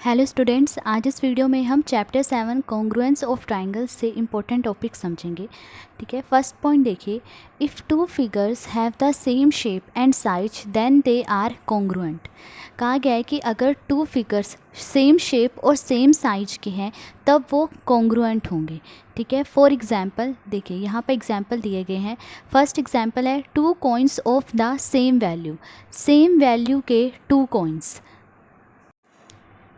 Hello students, आज इस video में हम चैप्टर 7 कॉन्ग्रुएंस ऑफ ट्राइंगल्स से इम्पोर्टेंट टॉपिक समझेंगे। ठीक है, फर्स्ट पॉइंट देखिए, if two figures have the same shape and size then they are congruent. कहा गया है कि अगर टू फिगर्स सेम शेप और सेम साइज के हैं तब वो कॉन्ग्रुएंट होंगे। ठीक है, फॉर एग्जाम्पल देखिए, यहाँ पर एग्जाम्पल दिए गए हैं। फर्स्ट एग्जाम्पल है two coins of the same value के टू कॉइन्स।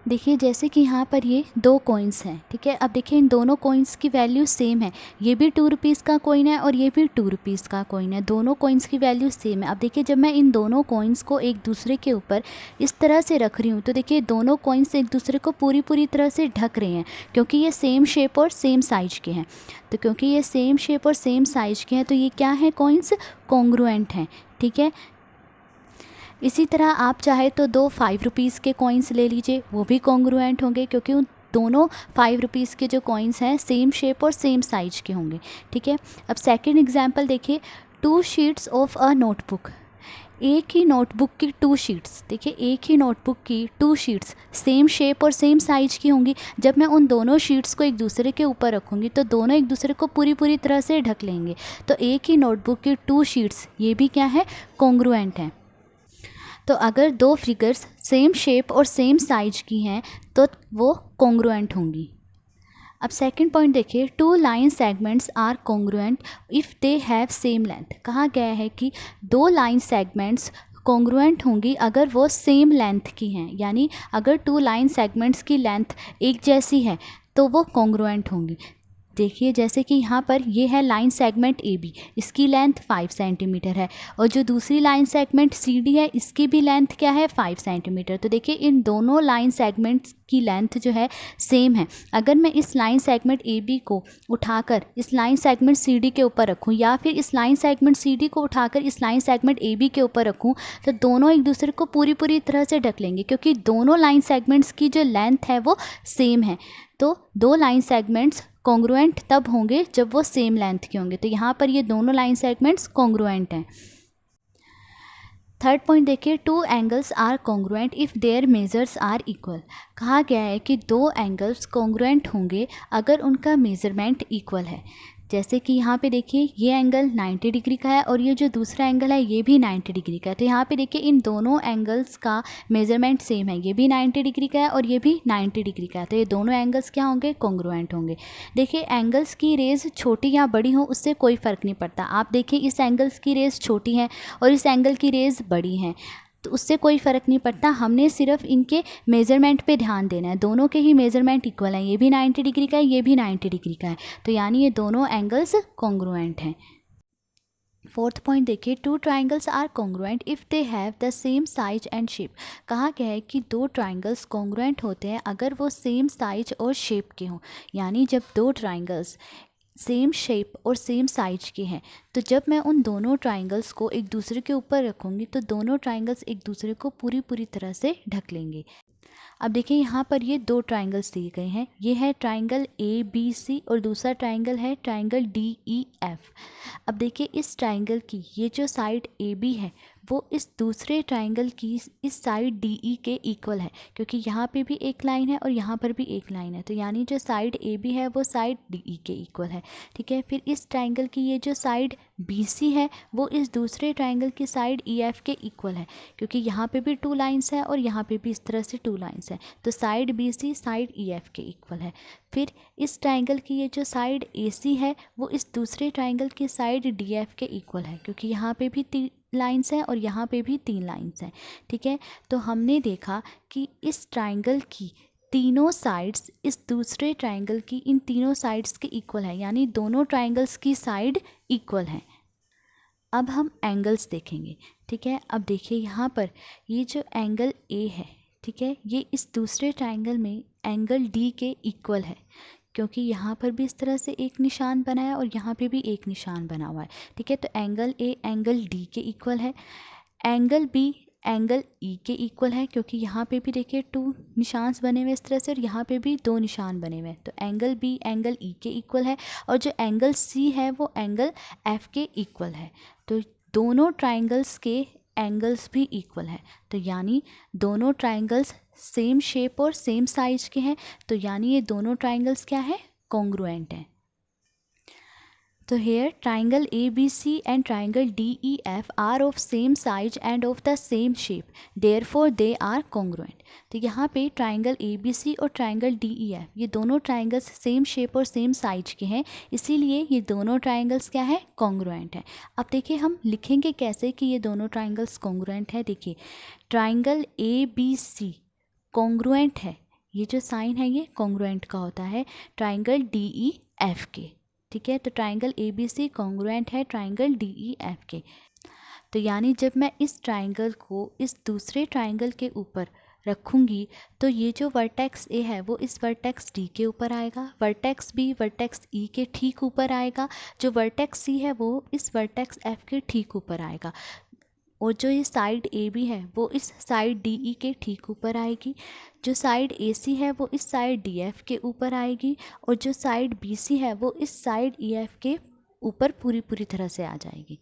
देखिए जैसे कि यहाँ पर ये दो कॉइन्स हैं। ठीक है, अब देखिए इन दोनों कॉइन्स की वैल्यू सेम है। ये भी 2 रुपीज़ का कॉइन है और ये भी 2 रुपीज़ का कॉइन है। दोनों कॉइन्स की वैल्यू सेम है। अब देखिए जब मैं इन दोनों कॉइन्स को एक दूसरे के ऊपर इस तरह से रख रही हूँ तो देखिए दोनों कॉइन्स एक दूसरे को पूरी तरह से ढक रहे हैं, क्योंकि ये सेम शेप और सेम साइज के हैं। तो क्योंकि ये सेम शेप और सेम साइज के हैं तो ये क्या है, कॉइन्स कॉन्ग्रुएंट हैं। ठीक है, इसी तरह आप चाहे तो दो 5 रुपीज़ के कॉइन्स ले लीजिए, वो भी कॉन्ग्रुएंट होंगे, क्योंकि उन दोनों 5 रुपीज़ के जो कॉइन्स हैं सेम शेप और सेम साइज के होंगे। ठीक है, अब सेकंड एग्जांपल देखिए, 2 शीट्स ऑफ अ नोटबुक। एक ही नोटबुक की 2 शीट्स, देखिए एक ही नोटबुक की 2 शीट्स सेम शेप और सेम साइज की होंगी। जब मैं उन दोनों शीट्स को एक दूसरे के ऊपर रखूँगी तो दोनों एक दूसरे को पूरी तरह से ढक लेंगे। तो एक ही नोटबुक की 2 शीट्स ये भी क्या है, कॉन्ग्रुएंट हैं। तो अगर दो फिगर्स सेम शेप और सेम साइज की हैं तो वो कॉन्ग्रुएंट होंगी। अब सेकंड पॉइंट देखिए, 2 line segments are congruent if they have same length. कहा गया है कि 2 लाइन सेगमेंट्स कॉन्ग्रुएंट होंगी अगर वो सेम लेंथ की हैं, यानी अगर 2 लाइन सेगमेंट्स की लेंथ एक जैसी है तो वो कॉन्ग्रुएंट होंगी। देखिए जैसे कि यहाँ पर ये है लाइन सेगमेंट ए बी, इसकी लेंथ 5 सेंटीमीटर है, और जो दूसरी लाइन सेगमेंट सी डी है इसकी भी लेंथ क्या है, 5 सेंटीमीटर। तो देखिए इन दोनों लाइन सेगमेंट्स की लेंथ जो है सेम है। अगर मैं इस लाइन सेगमेंट ए बी को उठाकर इस लाइन सेगमेंट सी डी के ऊपर रखूँ, या फिर इस लाइन सेगमेंट सी डी को उठाकर इस लाइन सेगमेंट ए बी के ऊपर रखूँ, तो दोनों एक दूसरे को पूरी तरह से ढक लेंगे, क्योंकि दोनों लाइन सेगमेंट्स की जो लेंथ है वो सेम है। तो दो लाइन सेगमेंट्स कॉन्ग्रुएंट तब होंगे जब वो सेम लेंथ के होंगे। तो यहाँ पर ये दोनों लाइन सेगमेंट्स कॉन्ग्रुएंट हैं। थर्ड पॉइंट देखिए, 2 angles are congruent if their measures are equal. कहा गया है कि 2 एंगल्स कॉन्ग्रुएंट होंगे अगर उनका मेजरमेंट इक्वल है। जैसे कि यहाँ पे देखिए ये एंगल 90 डिग्री का है और ये जो दूसरा एंगल है ये भी 90 डिग्री का है। तो यहाँ पे देखिए इन दोनों एंगल्स का मेजरमेंट सेम है, ये भी 90 डिग्री का है और ये भी 90 डिग्री का है। तो ये दोनों एंगल्स क्या होंगे, कॉन्ग्रुएंट होंगे। देखिए एंगल्स की रेज छोटी या बड़ी हो उससे कोई फ़र्क नहीं पड़ता। आप देखिए इस एंगल्स की रेज छोटी है और इस एंगल की रेज बड़ी हैं, तो उससे कोई फ़र्क नहीं पड़ता। हमने सिर्फ इनके मेज़रमेंट पे ध्यान देना है। दोनों के ही मेज़रमेंट इक्वल हैं, ये भी 90 डिग्री का है, ये भी 90 डिग्री का है। तो यानी ये दोनों एंगल्स कॉन्ग्रुएंट हैं। फोर्थ पॉइंट देखिए, 2 triangles are congruent if they have the same size and shape. कहा गया है कि 2 ट्राइंगल्स कॉन्ग्रुएंट होते हैं अगर वो सेम साइज और शेप के हों। यानी जब 2 ट्राइंगल्स सेम शेप और सेम साइज के हैं तो जब मैं उन दोनों ट्राइंगल्स को एक दूसरे के ऊपर रखूँगी तो दोनों ट्राइंगल्स एक दूसरे को पूरी तरह से ढक लेंगे। अब देखिए यहाँ पर ये 2 ट्राइंगल्स दिए गए हैं। ये है ट्राइंगल ए बी सी और दूसरा ट्राइंगल है ट्राइंगल डी ई एफ। अब देखिए इस ट्राइंगल की ये जो साइड ए बी है वो इस दूसरे ट्राइंगल की इस साइड डी ई के इक्वल है, क्योंकि यहाँ पे भी एक लाइन है और यहाँ पर भी एक लाइन है। तो यानी जो साइड ए बी है वो साइड डी ई के इक्वल है। ठीक है, फिर इस ट्राइंगल की ये जो साइड बी सी है वो इस दूसरे ट्राइंगल की साइड ई एफ के इक्वल है, क्योंकि यहाँ पे भी 2 लाइन्स हैं और यहाँ पे भी इस तरह से 2 लाइन्स हैं। तो side B C side E F के इक्वल है। फिर इस ट्राइंगल की ये जो साइड ए सी है वो इस दूसरे ट्राइंगल की साइड डी एफ के इक्वल है, क्योंकि यहाँ पे भी 3 लाइन्स हैं और यहाँ पे भी 3 लाइन्स हैं। ठीक है, तो हमने देखा कि इस ट्राइंगल की तीनों साइड्स इस दूसरे ट्राइंगल की इन तीनों साइड्स के इक्वल है, यानी दोनों ट्राइंगल्स की साइड इक्वल है। अब हम एंगल्स देखेंगे। ठीक है, अब देखिए यहाँ पर ये जो एंगल ए है, ठीक है, ये इस दूसरे ट्राइंगल में एंगल डी के इक्वल है, क्योंकि यहाँ पर भी इस तरह से एक निशान बना है और यहाँ पे भी एक निशान बना हुआ है। ठीक है, तो एंगल ए एंगल डी के इक्वल है। एंगल बी एंगल ई के इक्वल है, क्योंकि यहाँ पे भी देखिए 2 निशान बने हुए इस तरह से और यहाँ पे भी 2 निशान बने हुए हैं। तो एंगल बी एंगल ई के इक्वल है, और जो एंगल सी है वो एंगल एफ के इक्वल है। तो दोनों ट्राइंगल्स के एंगल्स भी इक्वल है। तो यानी दोनों ट्राइंगल्स सेम शेप और सेम साइज के हैं, तो यानी ये दोनों ट्राइंगल्स क्या है, कॉन्ग्रुएंट हैं। तो here triangle ABC and triangle DEF are of same size and of the same shape, therefore they are congruent। तो यहाँ पे ट्राइंगल ABC और ट्राइंगल DEF ये दोनों ट्राइंगल्स सेम शेप और सेम साइज के हैं, इसीलिए ये दोनों ट्राइंगल्स क्या है, कॉन्ग्रुएंट है। अब देखिए हम लिखेंगे कैसे कि ये दोनों ट्राइंगल्स कॉन्ग्रुएंट है। देखिए ट्राइंगल ABC कॉन्ग्रुएंट है, ये जो साइन है ये कॉन्ग्रुएंट का होता है ट्राइंगल DEF के। ठीक है, तो ट्राइंगल ABC कॉन्ग्रुएंट है ट्राइंगल DEF के। तो यानी जब मैं इस ट्राइंगल को इस दूसरे ट्राइंगल के ऊपर रखूँगी तो ये जो वर्टेक्स A है वो इस वर्टेक्स D के ऊपर आएगा, वर्टेक्स B वर्टेक्स E के ठीक ऊपर आएगा, जो वर्टेक्स C है वो इस वर्टेक्स F के ठीक ऊपर आएगा, और जो ये साइड AB है वो इस साइड DE के ठीक ऊपर आएगी, जो साइड AC है वो इस साइड DF के ऊपर आएगी, और जो साइड BC है वो इस साइड EF के ऊपर पूरी तरह से आ जाएगी।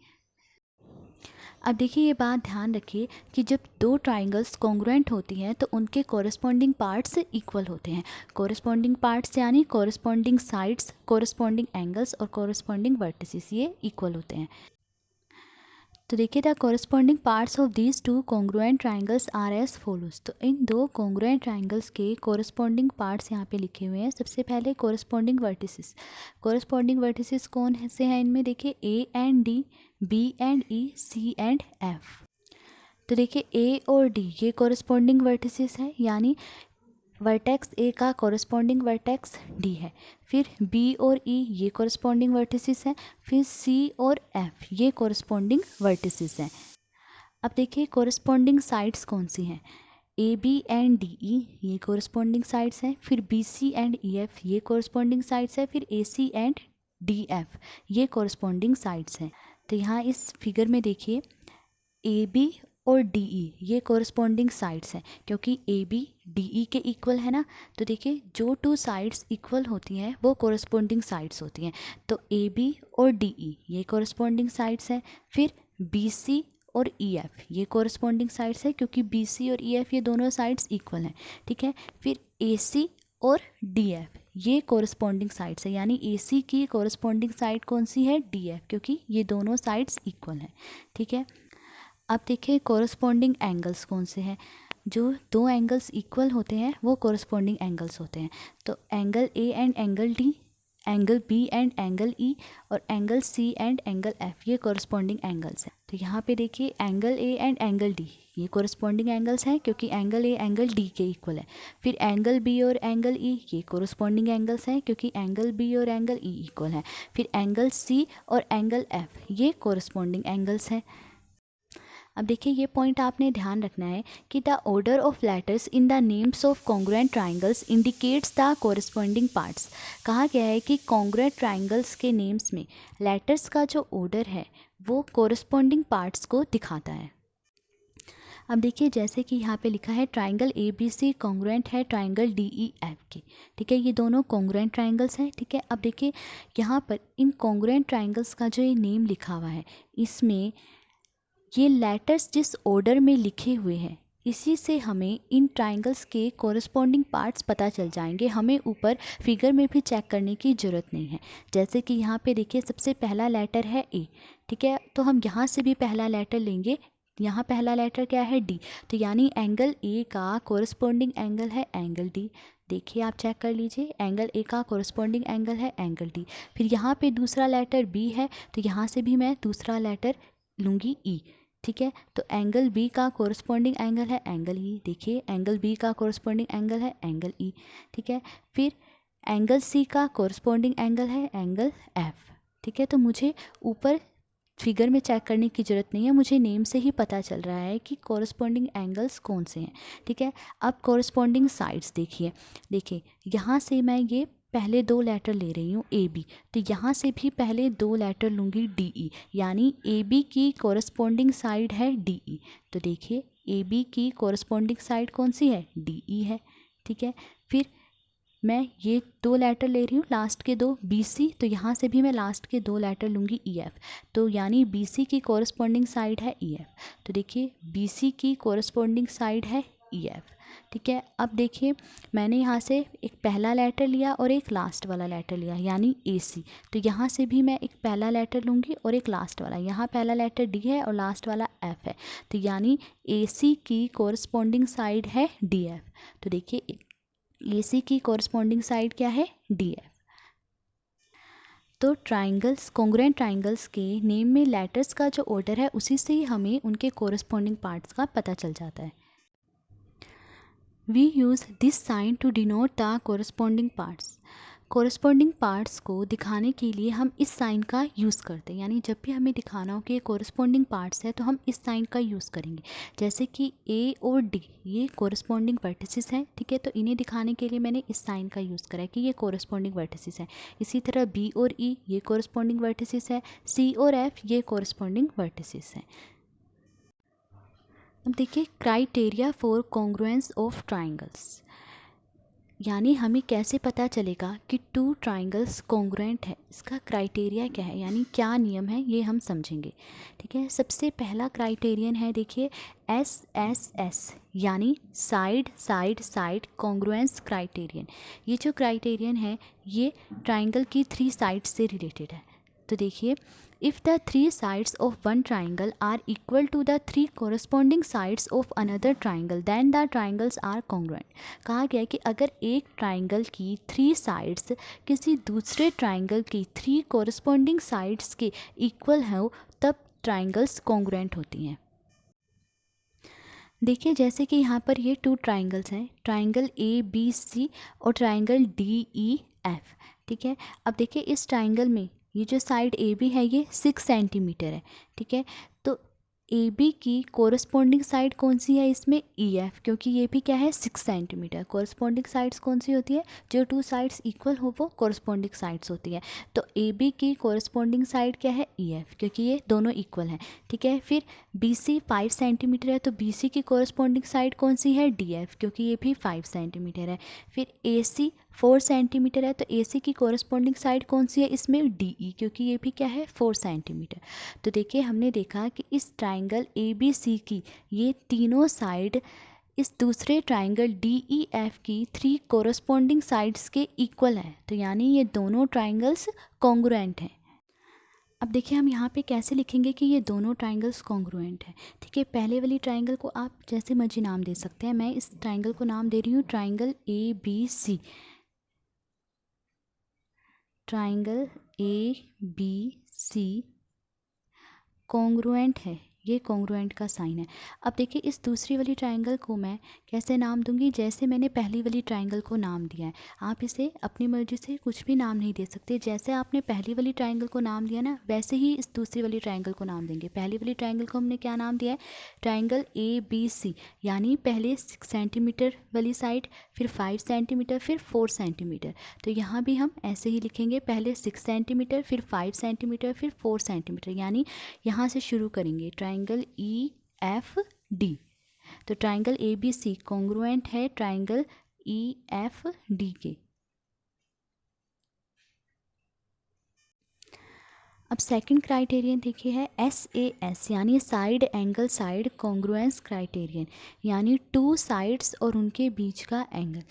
अब देखिए ये बात ध्यान रखिए कि जब दो ट्राइंगल्स कॉन्ग्रुएंट होती हैं तो उनके कॉरस्पॉन्डिंग पार्ट्स इक्वल होते हैं। कॉरस्पॉन्डिंग पार्ट्स यानी कॉरस्पॉन्डिंग साइड्स, कॉरस्पॉन्डिंग एंगल्स और कॉरस्पॉन्डिंग वर्टिसेस ये इक्वल होते हैं। तो देखिए the corresponding parts of these two congruent triangles are as follows. तो इन दो कॉन्ग्रुएंट ट्राइंगल्स के कॉरस्पॉन्डिंग पार्ट्स यहाँ पे लिखे हुए हैं। सबसे पहले कॉरस्पॉन्डिंग वर्टिसेस। कॉरस्पॉन्डिंग वर्टिसेस कौन से हैं इनमें, देखिए A and D, B and E, C and F। तो देखिए A और D ये कॉरस्पॉन्डिंग वर्टिसेस हैं, यानी वर्टेक्स A का कॉरस्पॉन्डिंग वर्टेक्स D है, फिर B और E ये कॉरस्पॉन्डिंग वर्टिसेस हैं, फिर C और F ये कॉरस्पॉन्डिंग वर्टिसेस हैं। अब देखिए कॉरस्पॉन्डिंग साइड्स कौन सी हैं, AB एंड DE ये कॉरस्पॉन्डिंग साइड्स हैं, फिर BC एंड EF ये कॉरस्पॉन्डिंग साइड्स हैं, फिर AC एंड DF ये कॉरस्पॉन्डिंग साइड्स हैं। तो यहाँ इस फिगर में देखिए AB और DE ये कॉरस्पॉन्डिंग साइड्स हैं, क्योंकि AB DE के इक्वल है ना। तो देखिए जो टू साइड्स इक्वल होती हैं वो कॉरस्पॉन्डिंग साइड्स होती हैं। तो AB और DE ये कॉरस्पॉन्डिंग साइड्स हैं, फिर BC और EF ये कॉरस्पॉन्डिंग साइड्स है, क्योंकि BC और EF ये दोनों साइड्स इक्वल हैं। ठीक है, फिर AC और DF ये कॉरस्पॉन्डिंग साइड्स है, यानी AC की कॉरस्पॉन्डिंग साइड कौन सी है, DF, क्योंकि ये दोनों साइड्स इक्वल हैं। ठीक है, अब देखिए कॉरस्पॉन्डिंग एंगल्स कौन से हैं, जो दो एंगल्स इक्वल होते हैं वो कॉरस्पॉन्डिंग एंगल्स होते हैं। तो angle A and angle D, angle B and angle E और angle C and angle F ये कॉरस्पॉन्डिंग एंगल्स हैं। तो यहाँ पे देखिए angle A and angle D ये कॉरस्पॉन्डिंग एंगल्स हैं, क्योंकि एंगल A एंगल D के इक्वल है। फिर एंगल B और एंगल E ये कॉरस्पॉन्डिंग एंगल्स हैं, क्योंकि एंगल B और एंगल E इक्वल है। फिर एंगल C और एंगल F ये कॉरस्पॉन्डिंग एंगल्स हैं। अब देखिए ये पॉइंट आपने ध्यान रखना है कि the order of letters in the names of congruent triangles indicates the corresponding parts. कहा गया है कि कॉन्ग्रुएंट ट्राइंगल्स के नेम्स में लेटर्स का जो ऑर्डर है वो कॉरस्पॉन्डिंग पार्ट्स को दिखाता है। अब देखिए जैसे कि यहाँ पे लिखा है ट्राइंगल ABC कॉन्ग्रुएंट है ट्राइंगल DEF के। ठीक है, ये दोनों कॉन्ग्रुएंट ट्राइंगल्स हैं। ठीक है, अब देखिए यहाँ पर इन कॉन्ग्रुएंट ट्राइंगल्स का जो ये नेम लिखा हुआ है इसमें ये लेटर्स जिस ऑर्डर में लिखे हुए हैं इसी से हमें इन ट्राइंगल्स के कॉरस्पॉन्डिंग पार्ट्स पता चल जाएंगे, हमें ऊपर फिगर में भी चेक करने की ज़रूरत नहीं है। जैसे कि यहाँ पे देखिए सबसे पहला लेटर है A। ठीक है, तो हम यहाँ से भी पहला लेटर लेंगे, यहाँ पहला लेटर क्या है D, तो यानी एंगल A का कॉरस्पॉन्डिंग एंगल है एंगल D। देखिए आप चेक कर लीजिए, एंगल A का कॉरस्पॉन्डिंग एंगल है एंगल D। फिर यहाँ पे दूसरा लेटर B है, तो यहाँ से भी मैं दूसरा लेटर लूँगी E। ठीक है, तो एंगल B का कॉरस्पॉन्डिंग एंगल है एंगल E। देखिए एंगल B का कॉरस्पॉन्डिंग एंगल है एंगल E। ठीक है, फिर एंगल C का कॉरस्पॉन्डिंग एंगल है एंगल F। ठीक है, तो मुझे ऊपर फिगर में चेक करने की ज़रूरत नहीं है, मुझे नेम से ही पता चल रहा है कि कॉरस्पॉन्डिंग एंगल्स कौन से हैं। ठीक है, अब कॉरस्पॉन्डिंग साइड्स देखिए, देखिए यहाँ से मैं ये पहले दो लेटर ले रही हूँ AB, तो यहाँ से भी पहले दो लेटर लूँगी DE, यानी AB की कॉरस्पॉन्डिंग साइड है DE। तो देखिए AB की कॉरस्पॉन्डिंग साइड कौन सी है, DE है। ठीक है, फिर मैं ये दो लेटर ले रही हूँ लास्ट के दो BC, तो यहाँ से भी मैं लास्ट के दो लेटर लूँगी EF, तो यानी BC की कोरस्पॉन्डिंग साइड है EF। तो देखिए BC की कोरस्पॉन्डिंग साइड है EF, ठीक है। अब देखिए मैंने यहाँ से एक पहला लेटर लिया और एक लास्ट वाला लेटर लिया यानी AC, तो यहाँ से भी मैं एक पहला लेटर लूँगी और एक लास्ट वाला, यहाँ पहला लेटर D है और लास्ट वाला F है, तो यानी AC की कोरस्पॉन्डिंग साइड है DF। तो देखिए AC की कोरस्पॉन्डिंग साइड क्या है DF। तो ट्राइंगल्स, कॉन्ग्रुएंट ट्राइंगल्स के नेम में लेटर्स का जो ऑर्डर है उसी से ही हमें उनके कोरस्पॉन्डिंग पार्ट्स का पता चल जाता है। We use this sign to denote the corresponding parts. Corresponding parts को दिखाने के लिए हम इस साइन का यूज़ करते हैं, यानी जब भी हमें दिखाना हो कि ये कोरस्पॉन्डिंग पार्ट्स है तो हम इस साइन का यूज़ करेंगे। जैसे कि A और D ये कोरस्पॉन्डिंग वर्टिसेस हैं, ठीक है, तो इन्हें दिखाने के लिए मैंने इस साइन का यूज़ करा है कि ये कोरस्पॉन्डिंग वर्टिसेस हैं। इसी तरह B और E ये कोरस्पॉन्डिंग वर्टिसेस है, C और F ये कोरस्पॉन्डिंग वर्टिसेस हैं। अब देखिए criteria for congruence of triangles, यानी हमें कैसे पता चलेगा कि टू ट्राइंगल्स कॉन्ग्रुएंट है, इसका क्राइटेरिया क्या है, यानी क्या नियम है ये हम समझेंगे, ठीक है। सबसे पहला क्राइटेरियन है देखिए SSS यानी side side side congruence criterion. ये जो क्राइटेरियन है ये ट्राइंगल की 3 साइड्स से रिलेटेड है। तो देखिए if the 3 sides of one triangle are equal to the 3 corresponding sides of another triangle then the triangles are congruent। कहा गया है कि अगर एक ट्राइंगल की 3 sides किसी दूसरे ट्राइंगल की 3 corresponding sides के इक्वल हो तब ट्राइंगल्स कॉन्ग्रुएंट होती हैं। देखिए जैसे कि यहाँ पर ये 2 ट्राइंगल्स हैं, ट्राइंगल ABC और ट्राइंगल DEF, ठीक है। अब देखिए इस ट्राइंगल में ये जो साइड AB है ये 6 सेंटीमीटर है, ठीक है। तो AB की कोरस्पॉन्डिंग साइड कौन सी है इसमें EF, क्योंकि ये भी क्या है 6 सेंटीमीटर। कोरस्पॉन्डिंग साइड्स कौन सी होती है, जो 2 साइड्स इक्वल हो वो कोरस्पॉन्डिंग साइड्स होती है। तो AB की कोरस्पॉन्डिंग साइड क्या है EF, क्योंकि ये दोनों इक्वल हैं, ठीक है। फिर BC 5 सेंटीमीटर है तो BC की कोरस्पॉन्डिंग साइड कौन सी है DF, क्योंकि ये भी 5 सेंटीमीटर है। फिर AC 4 सेंटीमीटर है तो AC की कोरस्पॉन्डिंग साइड कौन सी है इसमें DE, क्योंकि ये भी क्या है 4 सेंटीमीटर। तो देखिए हमने देखा कि इस ट्राइंगल ABC की ये तीनों साइड इस दूसरे ट्राइंगल DEF की 3 कोरस्पॉन्डिंग साइड्स के इक्वल है, तो यानी ये दोनों ट्राइंगल्स कॉन्ग्रुएंट हैं। अब देखिए हम यहाँ पे कैसे लिखेंगे कि ये दोनों ट्राइंगल्स कॉन्ग्रुएंट हैं, ठीक है। पहले वाली ट्राइंगल को आप जैसे मर्जी नाम दे सकते हैं, मैं इस ट्राइंगल को नाम दे रही हूँ triangle ABC। Triangle ABC congruent है, ये कॉन्ग्रुएंट का साइन है। अब देखिए इस दूसरी वाली ट्राइंगल को मैं कैसे नाम दूंगी, जैसे मैंने पहली वाली ट्राइंगल को नाम दिया है। आप इसे अपनी मर्जी से कुछ भी नाम नहीं दे सकते, जैसे आपने पहली वाली ट्राइंगल को नाम दिया ना वैसे ही इस दूसरी वाली ट्राइंगल को नाम देंगे। पहली वाली ट्राइंगल को हमने क्या नाम दिया है, ट्राइंगल ABC, यानी पहले 6 सेंटीमीटर वाली साइड, फिर 5 सेंटीमीटर, फिर 4 सेंटीमीटर। तो यहाँ भी हम ऐसे ही लिखेंगे, पहले 6 सेंटीमीटर, फिर 5 सेंटीमीटर, फिर 4 सेंटीमीटर, यानी यहाँ से शुरू करेंगे ट्राइंगल EFD। तो ट्राइंगल ABC कॉन्ग्रुएंट है ट्राइंगल EFD के। अब सेकंड क्राइटेरियन देखिए है SAS यानी side angle side congruence criterion, यानी 2 साइड्स और उनके बीच का angle.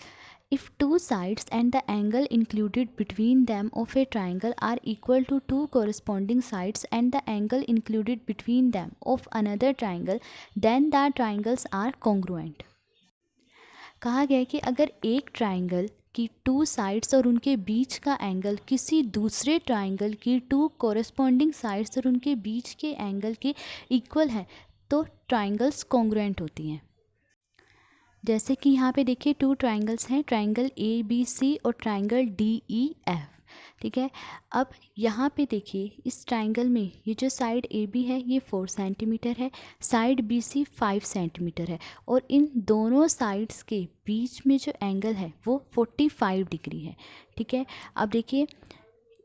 If 2 sides and the angle included between them of a triangle are equal to 2 corresponding sides and the angle included between them of another triangle, then the triangles are congruent। कहा गया है कि अगर एक triangle की 2 sides और उनके बीच का एंगल किसी दूसरे ट्राइंगल की 2 कोरस्पॉन्डिंग साइड्स और उनके बीच के एंगल के इक्वल है तो ट्राइंगल्स कॉन्ग्रुएंट होती हैं। जैसे कि यहाँ पे देखिए 2 ट्राइंगल्स हैं, ट्राइंगल ABC और ट्राइंगल DEF, ठीक है। अब यहाँ पे देखिए इस ट्राइंगल में ये जो साइड AB है ये 4 सेंटीमीटर है, साइड BC 5 सेंटीमीटर है और इन दोनों साइड्स के बीच में जो एंगल है वो 45 डिग्री है, ठीक है। अब देखिए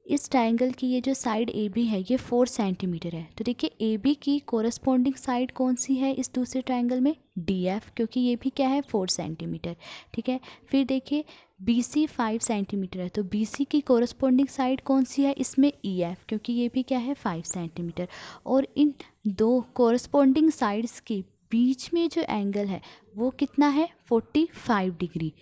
इस ट्राइंगल की ये जो साइड ए बी है ये 4 सेंटीमीटर है, तो देखिए ए बी की कोरस्पॉन्डिंग साइड कौन सी है इस दूसरे ट्राइंगल में, डी एफ, क्योंकि ये भी क्या है 4 सेंटीमीटर। ठीक है, फिर देखिए बी सी 5 सेंटीमीटर है, तो बी सी की कोरस्पॉन्डिंग साइड कौन सी है इसमें, ई एफ, क्योंकि ये भी क्या है 5 सेंटीमीटर। और इन दो कोरस्पॉन्डिंग साइड्स के बीच में जो एंगल है वो कितना है, 45 डिग्री।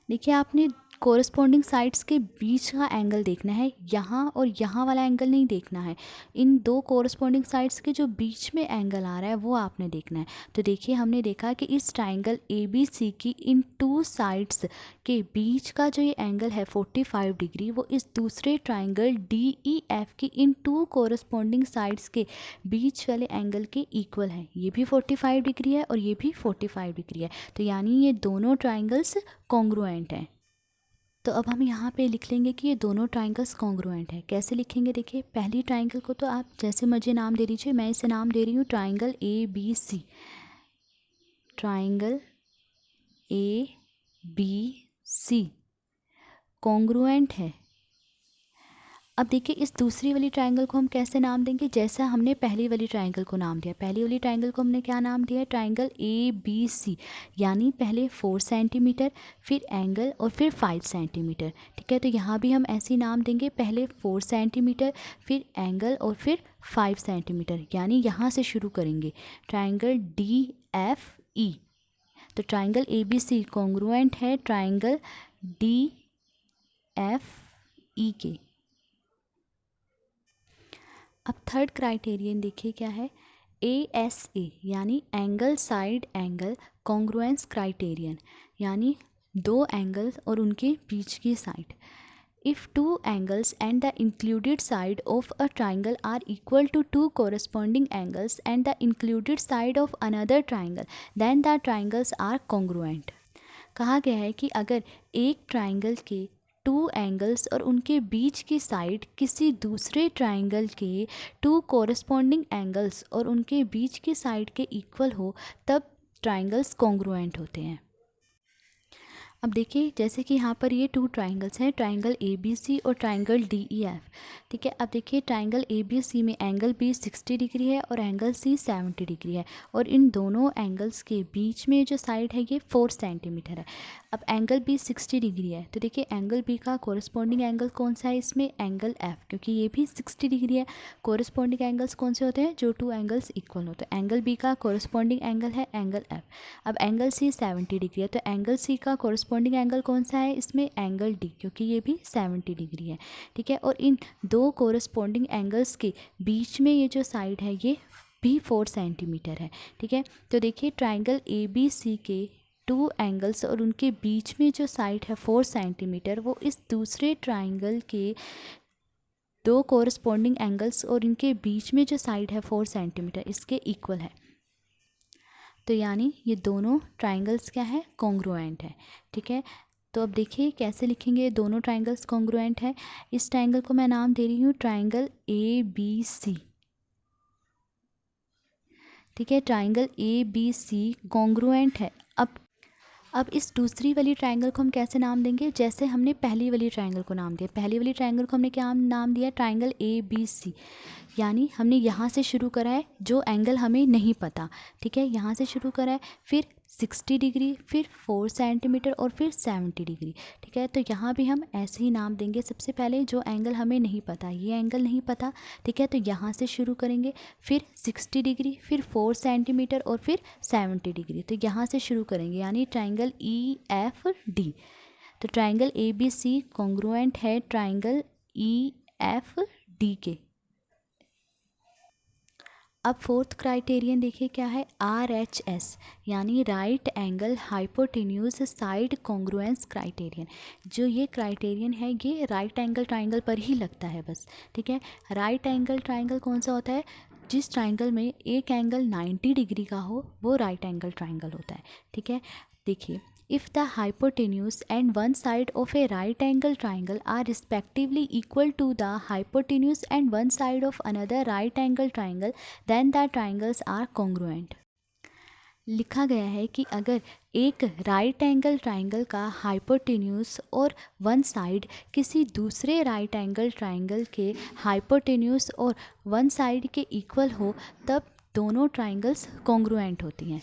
देखिए आपने कोरस्पॉन्डिंग साइड्स के बीच का एंगल देखना है, यहाँ और यहाँ वाला एंगल नहीं देखना है, इन दो कोरस्पॉन्डिंग साइड्स के जो बीच में एंगल आ रहा है वो आपने देखना है। तो देखिए हमने देखा कि इस ट्राइंगल ए बी सी की इन टू साइड्स के बीच का जो ये एंगल है 45 डिग्री, वो इस दूसरे ट्राइंगल डी ई एफ की इन टू कोरस्पॉन्डिंग साइड्स के बीच वाले एंगल के इक्वल है। ये भी 45 डिग्री है और ये भी 45 डिग्री है, तो यानी ये दोनों ट्राइंगल्स कॉन्ग्रुएंट हैं। तो अब हम यहाँ पे लिख लेंगे कि ये दोनों ट्राइंगल्स कॉन्ग्रुएंट है। कैसे लिखेंगे, देखिए पहली ट्राइंगल को तो आप जैसे मर्जी नाम दे दीजिए, मैं इसे नाम दे रही हूँ triangle A B C. Triangle A B C congruent है। अब देखिए इस दूसरी वाली ट्राइंगल को हम कैसे नाम देंगे, जैसा हमने पहली वाली ट्राइंगल को नाम दिया। पहली वाली ट्राइंगल को हमने क्या नाम दिया है, ट्राइंगल ए बी सी, यानी पहले 4 सेंटीमीटर, फिर एंगल और फिर 5 सेंटीमीटर। ठीक है, तो यहाँ भी हम ऐसे ही नाम देंगे, पहले 4 सेंटीमीटर, फिर एंगल और फिर 5 सेंटीमीटर, यानी यहाँ से शुरू करेंगे ट्राइंगल डी एफ ई। तो triangle A B C congruent है ट्राइंगल डी एफ ई के। अब थर्ड क्राइटेरियन देखिए क्या है, ASA यानी angle side angle congruence criterion, यानी दो एंगल्स और उनके बीच की side. If two angles and the included side of a triangle are equal to two corresponding angles and the included side of another triangle, then the triangles are congruent। कहा गया है कि अगर एक ट्राइंगल के टू एंगल्स और उनके बीच की साइड किसी दूसरे ट्राइंगल के टू कोरस्पॉन्डिंग एंगल्स और उनके बीच की साइड के इक्वल हो, तब ट्राइंगल्स कॉन्ग्रुएंट होते हैं। अब देखिए जैसे कि यहाँ पर ये टू ट्राइंगल्स हैं, ट्राइंगल ए बी सी और ट्राइंगल डी ई एफ। ठीक है, अब देखिए ट्राइंगल ए बी सी में एंगल बी 60 डिग्री है और एंगल सी 70 डिग्री है, और इन दोनों एंगल्स के बीच में जो साइड है ये 4 सेंटीमीटर है। अब एंगल बी 60 डिग्री है, तो देखिए एंगल बी का कोरस्पॉन्डिंग एंगल कौन सा है इसमें, एंगल एफ, क्योंकि ये भी 60 डिग्री है। कोरस्पॉन्डिंग एंगल्स कौन से होते हैं, जो टू एंगल्स इक्वल होते हैं। एंगल बी का कोरस्पॉन्डिंग एंगल है एंगल एफ। अब एंगल सी 70 डिग्री है, तो एंगल सी का कोरस्पॉन्डिंग एंगल कौन सा है इसमें, एंगल डी, क्योंकि ये भी 70 डिग्री है। ठीक है, और इन दो कोरस्पॉन्डिंग एंगल्स के बीच में ये जो साइड है ये भी 4 सेंटीमीटर है। ठीक है, तो देखिए ट्राइंगल ए बी सी के टू एंगल्स और उनके बीच में जो साइड है 4 सेंटीमीटर, वो इस दूसरे ट्राइंगल के दो कोरस्पॉन्डिंग एंगल्स और इनके बीच में जो साइड है 4 सेंटीमीटर इसके इक्वल है। तो यानी ये दोनों ट्राइंगल्स क्या है, कॉन्ग्रुएंट है। ठीक है, तो अब देखिए कैसे लिखेंगे दोनों ट्राइंगल्स कॉन्ग्रुएंट है। इस ट्राइंगल को मैं नाम दे रही हूँ ट्राइंगल ए बी सी। ठीक है, triangle A B C congruent है। अब इस दूसरी वाली ट्राइंगल को हम कैसे नाम देंगे, जैसे हमने पहली वाली ट्राइंगल को नाम दिया। पहली वाली ट्राइंगल को हमने क्या नाम दिया, ट्राइंगल ए बी सी, यानी हमने यहाँ से शुरू करा है जो एंगल हमें नहीं पता। ठीक है, यहाँ से शुरू करा है, फिर 60 डिग्री, फिर 4 सेंटीमीटर और फिर 70 डिग्री। ठीक है, तो यहाँ भी हम ऐसे ही नाम देंगे, सबसे पहले जो एंगल हमें नहीं पता, ये एंगल नहीं पता। ठीक है, तो यहाँ से शुरू करेंगे, फिर 60 डिग्री, फिर 4 सेंटीमीटर और फिर 70 डिग्री, तो यहाँ से शुरू करेंगे, यानी ट्राइंगल ई एफ डी। तो triangle A B C congruent है ट्राइंगल ई एफ डी के। अब फोर्थ क्राइटेरियन देखिए क्या है, RHS यानी right angle hypotenuse side congruence criterion. जो ये क्राइटेरियन है ये राइट एंगल ट्राइंगल पर ही लगता है बस। ठीक है, राइट एंगल ट्राइंगल कौन सा होता है, जिस ट्राइंगल में एक एंगल 90 डिग्री का हो वो राइट एंगल ट्राइंगल होता है। ठीक है, देखिए if the hypotenuse and one side of a right angle triangle are respectively equal to the hypotenuse and one side of another right angle triangle, then the triangles are congruent। लिखा गया है कि अगर एक राइट एंगल ट्राइंगल का hypotenuse और one side किसी दूसरे राइट एंगल ट्राइंगल के हाइपोटेन्यूज और वन साइड के इक्वल हो तब दोनों ट्राइंगल्स कॉन्ग्रुएंट होती हैं।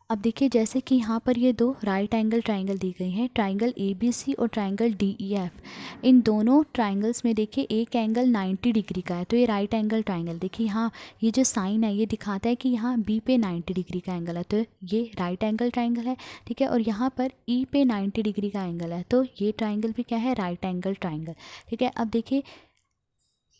अब देखिए जैसे कि यहाँ पर ये दो राइट एंगल ट्राइंगल दी गई हैं, ट्राइंगल ABC और ट्राइंगल DEF। इन दोनों ट्राइंगल्स में देखिए एक एंगल 90 डिग्री का है, तो ये राइट एंगल ट्राइंगल देखिए यहाँ ये जो साइन है ये दिखाता है कि यहाँ B पे 90 डिग्री का एंगल है, तो ये राइट एंगल ट्राइंगल है, ठीक है। और यहाँ पर E पे 90 डिग्री का एंगल है, तो ये ट्राइंगल भी क्या है, राइट एंगल ट्राइंगल, ठीक है। अब देखिए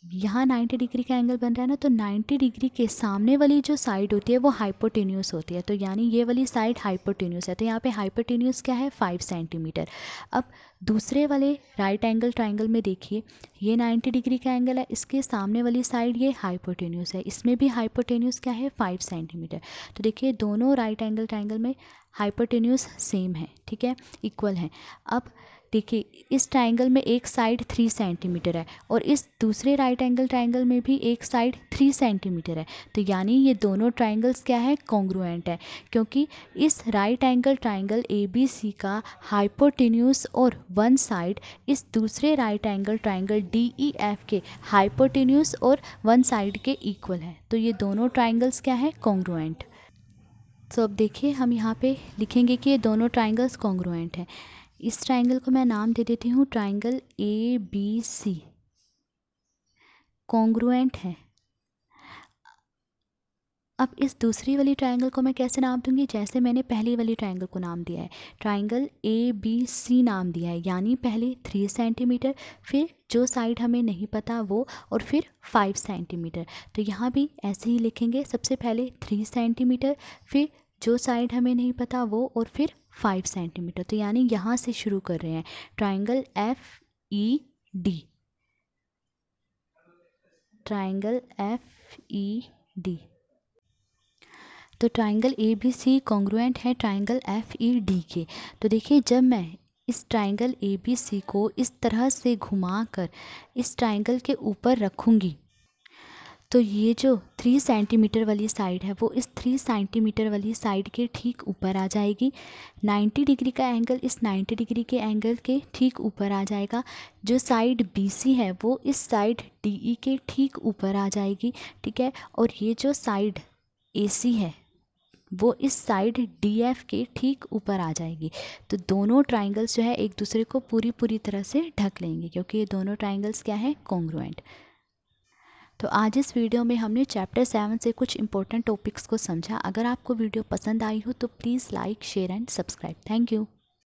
यहाँ 90 डिग्री का एंगल बन रहा है ना, तो 90 डिग्री के सामने वाली जो साइड होती है वो हाइपोटेन्यूस होती है, तो यानी ये वाली साइड हाइपोटेन्यूस है, तो यहाँ पे हाइपोटेन्यूस क्या है, 5 सेंटीमीटर। अब दूसरे वाले राइट एंगल ट्राइंगल में देखिए ये 90 डिग्री का एंगल है, इसके सामने वाली साइड ये हाइपोटेन्यूस है, इसमें भी हाइपोटेन्यूस क्या है, 5 सेंटीमीटर। तो देखिए दोनों राइट एंगल ट्राइंगल में हाइपोटेन्यूस सेम है, ठीक है, इक्वल है। अब देखिए इस ट्राइंगल में एक साइड 3 सेंटीमीटर है और इस दूसरे राइट एंगल ट्राइंगल में भी एक साइड 3 सेंटीमीटर है, तो यानी ये दोनों ट्राइंगल्स क्या है, कॉन्ग्रुएंट है, क्योंकि इस राइट एंगल ट्राइंगल ABC का हाइपोटेन्यूस और वन साइड इस दूसरे राइट एंगल ट्राइंगल DEF के हाइपोटेन्यूस और वन साइड के इक्वल है, तो ये दोनों ट्राइंगल्स क्या है, कॉन्ग्रुएंट। तो अब देखिए हम यहाँ पे लिखेंगे कि ये दोनों ट्राइंगल्स कॉन्ग्रुएंट हैं। इस ट्राइंगल को मैं नाम दे देती हूँ ट्राइंगल ABC, कॉन्ग्रुएंट है। अब इस दूसरी वाली ट्राइंगल को मैं कैसे नाम दूंगी, जैसे मैंने पहली वाली ट्राइंगल को नाम दिया है, ट्राइंगल ABC नाम दिया है, यानी पहले 3 सेंटीमीटर, फिर जो साइड हमें नहीं पता वो, और फिर 5 सेंटीमीटर। तो यहाँ भी ऐसे ही लिखेंगे, सबसे पहले 3 सेंटीमीटर, फिर जो साइड हमें नहीं पता वो, और फिर 5 सेंटीमीटर। तो यानी यहाँ से शुरू कर रहे हैं, ट्राइंगल FED, ट्राइंगल FED। तो ट्राइंगल ABC कॉन्ग्रुएंट है ट्राइंगल FED के। तो देखिए जब मैं इस ट्राइंगल ABC को इस तरह से घुमाकर इस ट्राइंगल के ऊपर रखूँगी तो ये जो 3 सेंटीमीटर वाली साइड है वो इस 3 सेंटीमीटर वाली साइड के ठीक ऊपर आ जाएगी। 90 डिग्री का एंगल इस 90 डिग्री के एंगल के ठीक ऊपर आ जाएगा। जो साइड BC है वो इस साइड DE के ठीक ऊपर आ जाएगी, ठीक है। और ये जो साइड AC है वो इस साइड DF के ठीक ऊपर आ जाएगी। तो दोनों ट्राइंगल्स जो है एक दूसरे को पूरी तरह से ढक लेंगे, क्योंकि ये दोनों ट्राइंगल्स क्या है, कॉन्ग्रुएंट। तो आज इस वीडियो में हमने चैप्टर 7 से कुछ इंपॉर्टेंट टॉपिक्स को समझा। अगर आपको वीडियो पसंद आई हो तो please like, share and subscribe. Thank you.